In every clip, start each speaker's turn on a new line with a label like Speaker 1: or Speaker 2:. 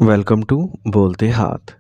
Speaker 1: Welcome to बोलते हाथ।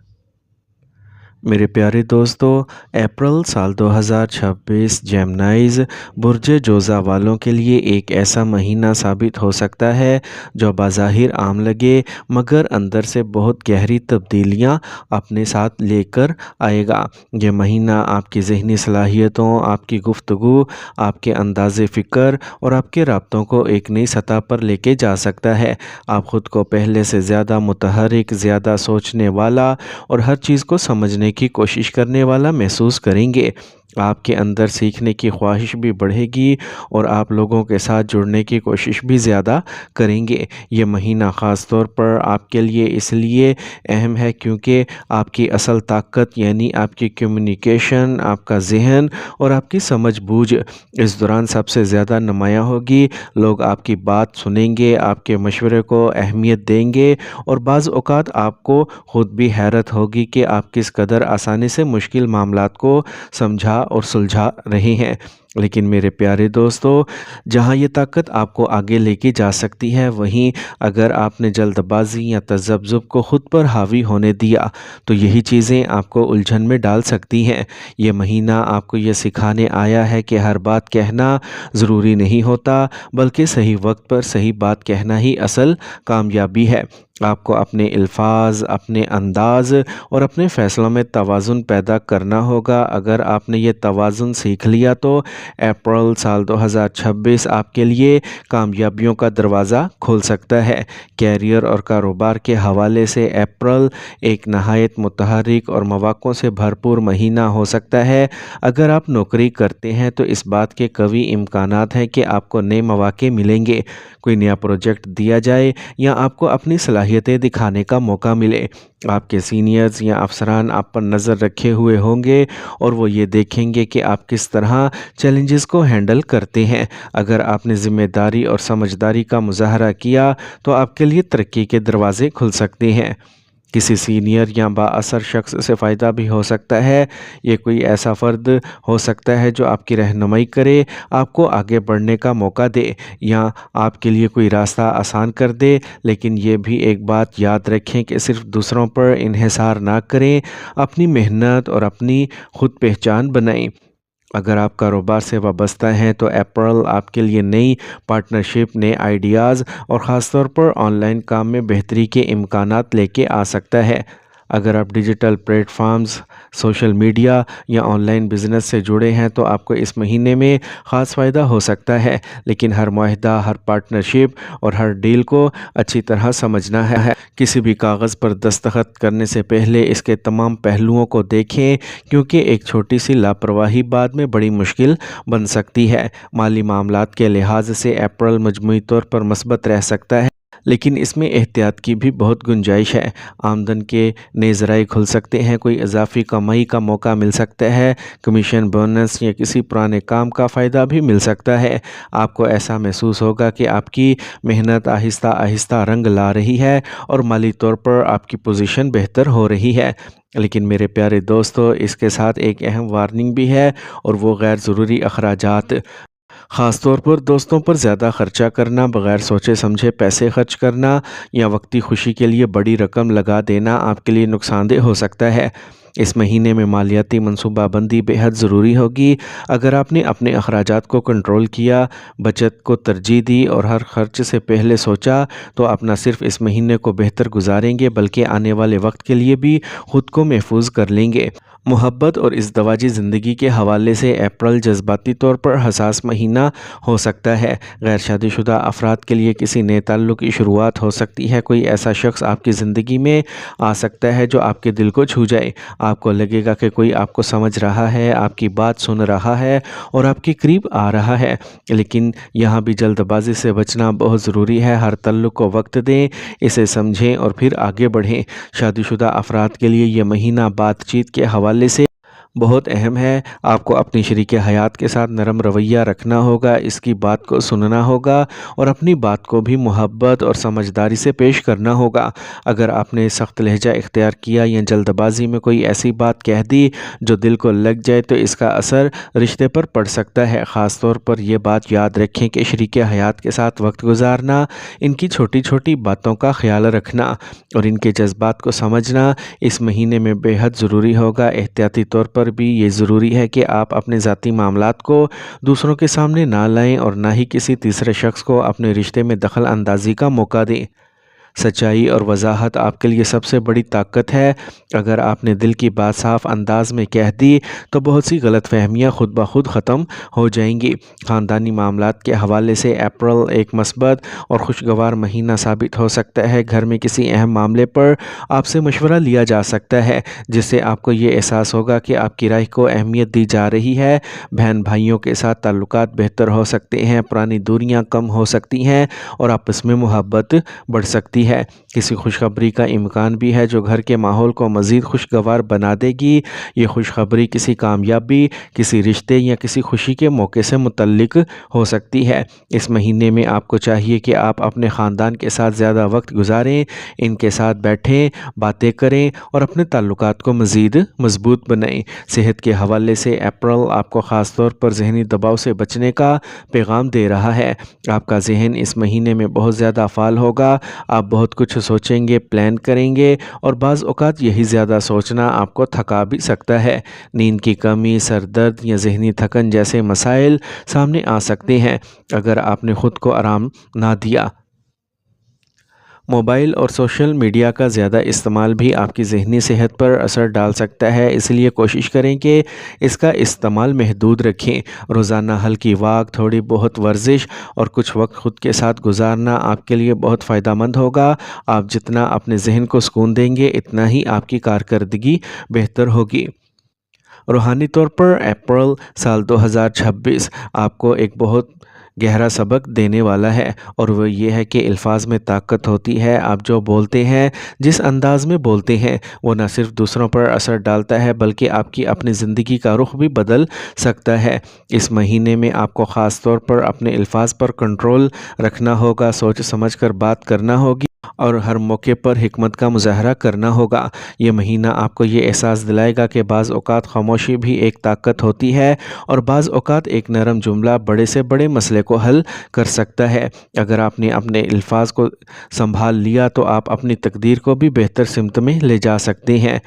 Speaker 1: मेरे प्यारे दोस्तों, अप्रैल साल 2026 जेमिनाइज बुर्ज जोज़ा वालों के लिए एक ऐसा महीना साबित हो सकता है जो बाज़ाहिर आम लगे, मगर अंदर से बहुत गहरी तब्दीलियां अपने साथ लेकर आएगा। ये महीना आपकी ज़हनी सलाहियतों, आपकी गुफ्तगू, आपके अंदाज़े फ़िक्र और आपके राब्तों को एक नई सतह पर लेके जा सकता है। आप ख़ुद को पहले से ज़्यादा मुतहरिक, ज़्यादा सोचने वाला और हर चीज़ को समझने की कोशिश करने वाला महसूस करेंगे। आपके अंदर सीखने की ख्वाहिश भी बढ़ेगी और आप लोगों के साथ जुड़ने की कोशिश भी ज़्यादा करेंगे। ये महीना ख़ास तौर पर आपके लिए इसलिए अहम है क्योंकि आपकी असल ताकत यानी आपकी कम्युनिकेशन, आपका ज़हन और आपकी समझ-बूझ इस दौरान सबसे ज़्यादा नुमायाँ होगी। लोग आपकी बात सुनेंगे, आपके मशवरे को अहमियत देंगे और बाज़ औक़ात आपको ख़ुद भी हैरत होगी कि आप किस कदर आसानी से मुश्किल मामलात को समझा और सुलझा रहे हैं। लेकिन मेरे प्यारे दोस्तों, जहाँ ये ताकत आपको आगे लेके जा सकती है, वहीं अगर आपने जल्दबाजी या तज़ब्ज़ुब को ख़ुद पर हावी होने दिया तो यही चीज़ें आपको उलझन में डाल सकती हैं। ये महीना आपको ये सिखाने आया है कि हर बात कहना ज़रूरी नहीं होता, बल्कि सही वक्त पर सही बात कहना ही असल कामयाबी है। आपको अपने अल्फाज, अपने अंदाज़ और अपने फ़ैसलों में तवाज़ुन पैदा करना होगा। अगर आपने ये तवाज़ुन सीख लिया तो अप्रैल साल 2026 आपके लिए कामयाबियों का दरवाज़ा खोल सकता है। कैरियर और कारोबार के हवाले से अप्रैल एक नहायत मुतहरिक और मौक़ों से भरपूर महीना हो सकता है। अगर आप नौकरी करते हैं तो इस बात के कवी इम्कानात हैं कि आपको नए मौक़े मिलेंगे, कोई नया प्रोजेक्ट दिया जाए या आपको अपनी सलाहियतें दिखाने का मौका मिले। आपके सीनियर्स या अफसरान आप पर नज़र रखे हुए होंगे और वो ये देखेंगे कि आप किस तरह चैलेंजेस को हैंडल करते हैं। अगर आपने ज़िम्मेदारी और समझदारी का मुज़ाहरा किया तो आपके लिए तरक्की के दरवाज़े खुल सकते हैं। किसी सीनियर या बाअसर शख्स से फ़ायदा भी हो सकता है। ये कोई ऐसा फ़र्द हो सकता है जो आपकी रहनुमाई करे, आपको आगे बढ़ने का मौका दे या आपके लिए कोई रास्ता आसान कर दे। लेकिन ये भी एक बात याद रखें कि सिर्फ दूसरों पर इन्हिसार ना करें, अपनी मेहनत और अपनी खुद पहचान बनाएं। अगर आप कारोबार से वाबस्ता हैं तो अप्रैल आपके लिए नई पार्टनरशिप, नए आइडियाज़ और ख़ास तौर पर ऑनलाइन काम में बेहतरी के इम्कानात लेके आ सकता है। अगर आप डिजिटल प्लेटफॉर्म्स, सोशल मीडिया या ऑनलाइन बिज़नेस से जुड़े हैं तो आपको इस महीने में ख़ास फ़ायदा हो सकता है। लेकिन हर मुआहदा, हर पार्टनरशिप और हर डील को अच्छी तरह समझना है। किसी भी कागज़ पर दस्तखत करने से पहले इसके तमाम पहलुओं को देखें, क्योंकि एक छोटी सी लापरवाही बाद में बड़ी मुश्किल बन सकती है। माली मामलात के लिहाज से अप्रैल मजमूई तौर पर मस्बत रह सकता है, लेकिन इसमें एहतियात की भी बहुत गुंजाइश है। आमदन के नए ज़राए खुल सकते हैं, कोई इजाफी कमाई का मौका मिल सकता है, कमीशन, बोनस या किसी पुराने काम का फ़ायदा भी मिल सकता है। आपको ऐसा महसूस होगा कि आपकी मेहनत आहिस्ता आहिस्ता रंग ला रही है और माली तौर पर आपकी पोजीशन बेहतर हो रही है। लेकिन मेरे प्यारे दोस्तों, इसके साथ एक अहम वार्निंग भी है और वो गैर ज़रूरी अखराजात। ख़ास तौर पर दोस्तों पर ज़्यादा खर्चा करना, बग़ैर सोचे समझे पैसे खर्च करना या वक्ती खुशी के लिए बड़ी रकम लगा देना आपके लिए नुकसानदेह हो सकता है। इस महीने में मालियाती मनसूबाबंदी बेहद ज़रूरी होगी। अगर आपने अपने अखराजात को कंट्रोल किया, बचत को तरजीह दी और हर खर्च से पहले सोचा, तो आप न सिर्फ इस महीने को बेहतर गुजारेंगे बल्कि आने वाले वक्त के लिए भी ख़ुद को महफूज कर लेंगे। मोहब्बत और इज़दवाजी ज़िंदगी के हवाले से अप्रैल जज्बाती तौर पर हसास महीना हो सकता है। गैर शादीशुदा अफराद के लिए किसी नए ताल्लुक़ की शुरुआत हो सकती है। कोई ऐसा शख्स आपकी ज़िंदगी में आ सकता है जो आपके दिल को छू जाए। आपको लगेगा कि कोई आपको समझ रहा है, आपकी बात सुन रहा है और आपके करीब आ रहा है। लेकिन यहाँ भी जल्दबाजी से बचना बहुत ज़रूरी है। हर ताल्लुक़ को वक्त दें, इसे समझें और फिर आगे बढ़ें। शादीशुदा अफराद के लिए यह महीना बातचीत के हवाले से بہت اہم ہے۔ آپ کو اپنی شریک حیات کے ساتھ نرم رویہ رکھنا ہوگا، اس کی بات کو سننا ہوگا اور اپنی بات کو بھی محبت اور سمجھداری سے پیش کرنا ہوگا۔ اگر آپ نے سخت لہجہ اختیار کیا یا جلد بازی میں کوئی ایسی بات کہہ دی جو دل کو لگ جائے تو اس کا اثر رشتے پر پڑ سکتا ہے۔ خاص طور پر یہ بات یاد رکھیں کہ شریک حیات کے ساتھ وقت گزارنا، ان کی چھوٹی چھوٹی باتوں کا خیال رکھنا اور ان کے جذبات کو سمجھنا اس مہینے میں بے حد ضروری ہوگا۔ احتیاطی طور پر بھی یہ ضروری ہے کہ آپ اپنے ذاتی معاملات کو دوسروں کے سامنے نہ لائیں اور نہ ہی کسی تیسرے شخص کو اپنے رشتے میں دخل اندازی کا موقع دیں۔ سچائی اور وضاحت آپ کے لیے سب سے بڑی طاقت ہے۔ اگر آپ نے دل کی بات صاف انداز میں کہہ دی تو بہت سی غلط فہمیاں خود بخود ختم ہو جائیں گی۔ خاندانی معاملات کے حوالے سے اپریل ایک مثبت اور خوشگوار مہینہ ثابت ہو سکتا ہے۔ گھر میں کسی اہم معاملے پر آپ سے مشورہ لیا جا سکتا ہے جس سے آپ کو یہ احساس ہوگا کہ آپ کی رائے کو اہمیت دی جا رہی ہے۔ بہن بھائیوں کے ساتھ تعلقات بہتر ہو سکتے ہیں، پرانی دوریاں کم ہو سکتی ہیں اور آپس میں محبت بڑھ سکتی ہے۔ کسی خوشخبری کا امکان بھی ہے جو گھر کے ماحول کو مزید خوشگوار بنا دے گی۔ یہ خوشخبری کسی کامیابی، کسی رشتے یا کسی خوشی کے موقع سے متعلق ہو سکتی ہے۔ اس مہینے میں آپ کو چاہیے کہ آپ اپنے خاندان کے ساتھ زیادہ وقت گزاریں، ان کے ساتھ بیٹھیں، باتیں کریں اور اپنے تعلقات کو مزید مضبوط بنائیں۔ صحت کے حوالے سے اپریل آپ کو خاص طور پر ذہنی دباؤ سے بچنے کا پیغام دے رہا ہے۔ آپ کا ذہن اس مہینے میں بہت زیادہ فعال ہوگا۔ آپ بہت کچھ سوچیں گے، پلان کریں گے اور بعض اوقات یہی زیادہ سوچنا آپ کو تھکا بھی سکتا ہے۔ نیند کی کمی، سر درد یا ذہنی تھکن جیسے مسائل سامنے آ سکتے ہیں اگر آپ نے خود کو آرام نہ دیا۔ موبائل اور سوشل میڈیا کا زیادہ استعمال بھی آپ کی ذہنی صحت پر اثر ڈال سکتا ہے، اس لیے کوشش کریں کہ اس کا استعمال محدود رکھیں۔ روزانہ ہلکی واک، تھوڑی بہت ورزش اور کچھ وقت خود کے ساتھ گزارنا آپ کے لیے بہت فائدہ مند ہوگا۔ آپ جتنا اپنے ذہن کو سکون دیں گے اتنا ہی آپ کی کارکردگی بہتر ہوگی۔ روحانی طور پر اپریل سال 2026 آپ کو ایک بہت گہرا سبق دینے والا ہے اور وہ یہ ہے کہ الفاظ میں طاقت ہوتی ہے۔ آپ جو بولتے ہیں، جس انداز میں بولتے ہیں، وہ نہ صرف دوسروں پر اثر ڈالتا ہے بلکہ آپ کی اپنی زندگی کا رخ بھی بدل سکتا ہے۔ اس مہینے میں آپ کو خاص طور پر اپنے الفاظ پر کنٹرول رکھنا ہوگا، سوچ سمجھ کر بات کرنا ہوگی اور ہر موقع پر حکمت کا مظاہرہ کرنا ہوگا۔ یہ مہینہ آپ کو یہ احساس دلائے گا کہ بعض اوقات خاموشی بھی ایک طاقت ہوتی ہے اور بعض اوقات ایک نرم جملہ بڑے سے بڑے مسئلے کو حل کر سکتا ہے۔ اگر آپ نے اپنے الفاظ کو سنبھال لیا تو آپ اپنی تقدیر کو بھی بہتر سمت میں لے جا سکتے ہیں۔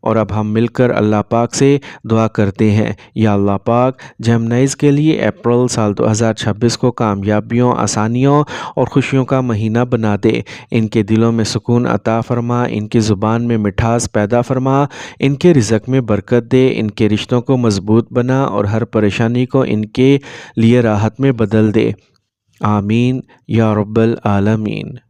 Speaker 1: اور اب ہم مل کر اللہ پاک سے دعا کرتے ہیں۔ یا اللہ پاک، جیمنائز کے لیے اپریل سال 2026 کو کامیابیوں، آسانیوں اور خوشیوں کا مہینہ بنا دے۔ ان کے دلوں میں سکون عطا فرما، ان کی زبان میں مٹھاس پیدا فرما، ان کے رزق میں برکت دے، ان کے رشتوں کو مضبوط بنا اور ہر پریشانی کو ان کے لیے راحت میں بدل دے۔ آمین یا رب العالمین۔